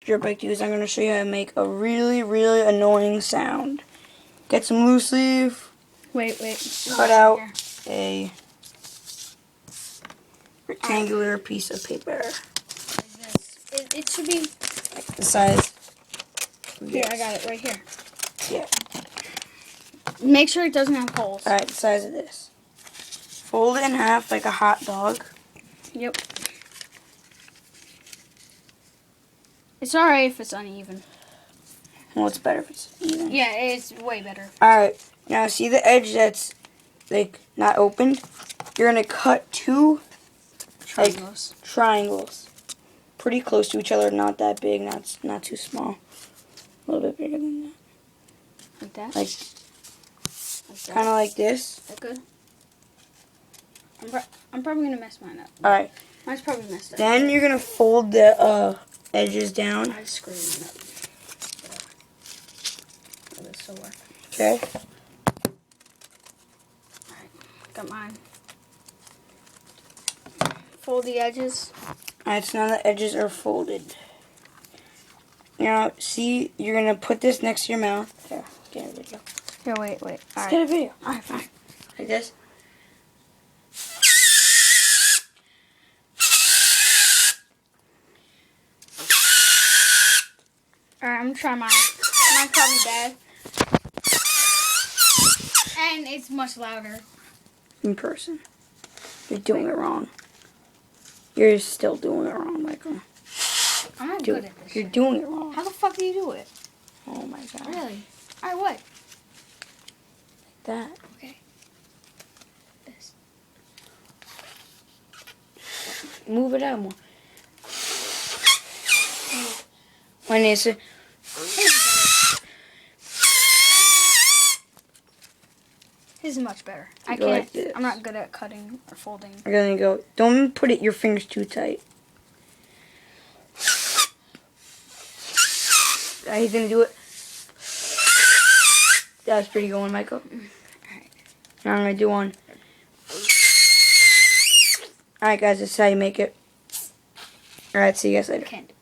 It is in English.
strip I use, I'm going to show you how to make a really, really annoying sound. Get some loose leaf. Wait. Cut out a rectangular piece of paper. Like this. It should be... Like the size. Here, I got it right here. Yeah. Make sure it doesn't have holes. Alright, the size of this. Fold it in half like a hot dog. Yep. It's alright if it's uneven. Well, it's better if it's even. Yeah, it's way better. Alright, now see the edge that's like not opened? You're going to cut two triangles. Pretty close to each other, not that big, not too small. A little bit bigger than that. Like that? Like kind of like this. Is that good? I'm probably going to mess mine up. Alright. Mine's probably messed up. Then you're going to fold the edges down. I just screwed mine up. Oh, this will work. Okay. Alright, got mine. Fold the edges. Alright, so now the edges are folded. Now, see, you're going to put this next to your mouth. Here, get a video. Here, wait. Let's get a video. Alright, fine. Like this. Alright, I'm going to try mine. Mine's probably bad. And it's much louder. In person. You're doing it wrong. You're still doing it wrong, Michael. I'm not good at this. You're doing it wrong. How the fuck do you do it? Oh my god. Really? Alright, what? Like that. Okay. This. Move it out more. When it's This is much better. I Go can't. like this. I'm not good at cutting or folding. you're gonna go. Don't put your fingers too tight. He's gonna do it. That was pretty good one, Michael. Alright. Now I'm gonna do one. Alright, guys, this is how you make it. Alright, see you guys later. Can't do